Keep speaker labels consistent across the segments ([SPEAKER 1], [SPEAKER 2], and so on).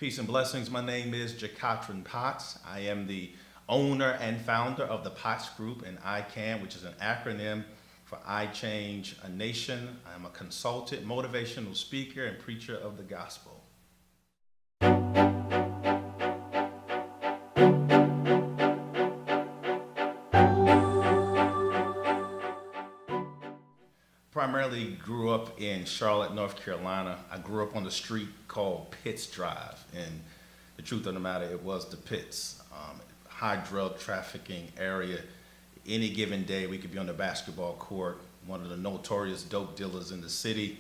[SPEAKER 1] Peace and blessings. My name is Jacotron. I am the owner and founder of the Potts Group and ICANN, which is an acronym for I Change a Nation. I am a consultant, motivational speaker, and preacher of the gospel. Primarily grew up in Charlotte, North Carolina. I grew up on the street called Pitts Drive, and the truth of the matter, it was the Pitts. High drug trafficking area. Any given day, we could be on the basketball court. One of the notorious dope dealers in the city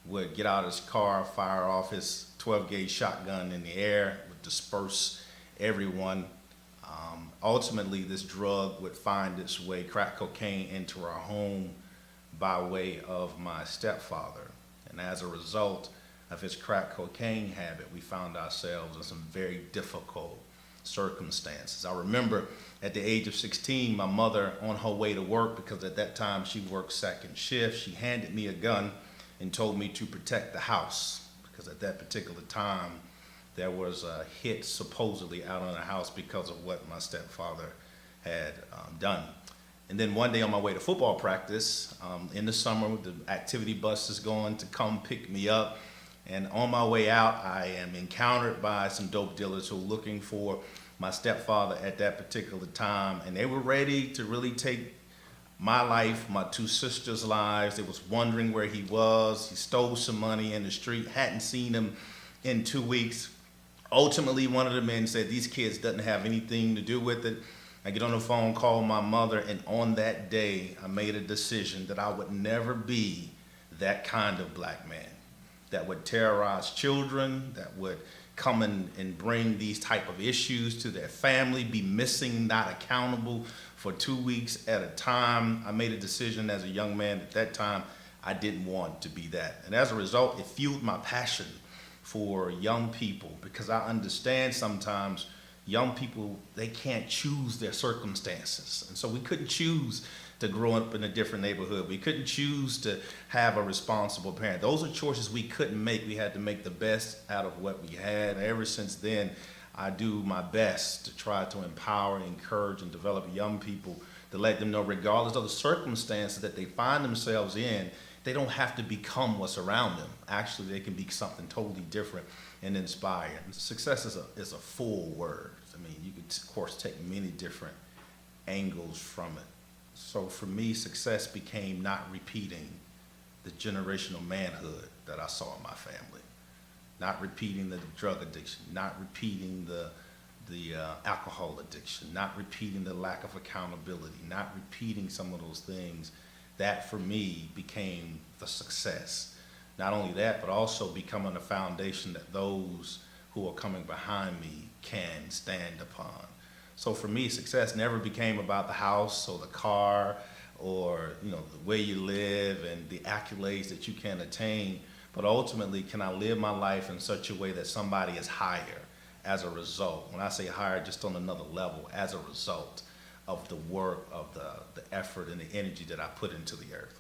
[SPEAKER 1] would get out of his car, fire off his 12-gauge shotgun in the air, would disperse everyone. Ultimately, this drug would find its way, crack cocaine, into our home by way of my stepfather. And as a result of his crack cocaine habit, we found ourselves in some very difficult circumstances. I remember at the age of 16, my mother, on her way to work, because at that time she worked second shift, she handed me a gun and told me to protect the house, because at that particular time there was a hit supposedly out on the house because of what my stepfather had done. And then one day on my way to football practice, in the summer, the activity bus is going to come pick me up. And on my way out, I am encountered by some dope dealers who were looking for my stepfather at that particular time. And they were ready to really take my life, my two sisters' lives. They was wondering where he was. He stole some money in the street, hadn't seen him in 2 weeks. Ultimately, one of the men said, "These kids doesn't have anything to do with it." I get on the phone, call my mother, and on that day, I made a decision that I would never be that kind of black man that would terrorize children, that would come and bring these type of issues to their family, be missing, not accountable for 2 weeks at a time. I made a decision as a young man at that time, I didn't want to be that. And as a result, it fueled my passion for young people, because I understand sometimes young people, they can't choose their circumstances. And so we couldn't choose to grow up in a different neighborhood. We couldn't choose to have a responsible parent. Those are choices we couldn't make. We had to make the best out of what we had. And ever since then, I do my best to try to empower, encourage, and develop young people to let them know, regardless of the circumstances that they find themselves in, they don't have to become what's around them. Actually, they can be something totally different and inspire. Success is a full word. I mean, you could, of course, take many different angles from it. So for me, success became not repeating the generational manhood that I saw in my family, not repeating the drug addiction, not repeating the alcohol addiction, not repeating the lack of accountability, not repeating some of those things. That for me became the success. Not only that, but also becoming a foundation that those who are coming behind me can stand upon. So for me, success never became about the house or the car or the way you live and the accolades that you can attain, but ultimately, can I live my life in such a way that somebody is higher as a result? When I say higher, just on another level, as a result of the work, of the effort and the energy that I put into the earth.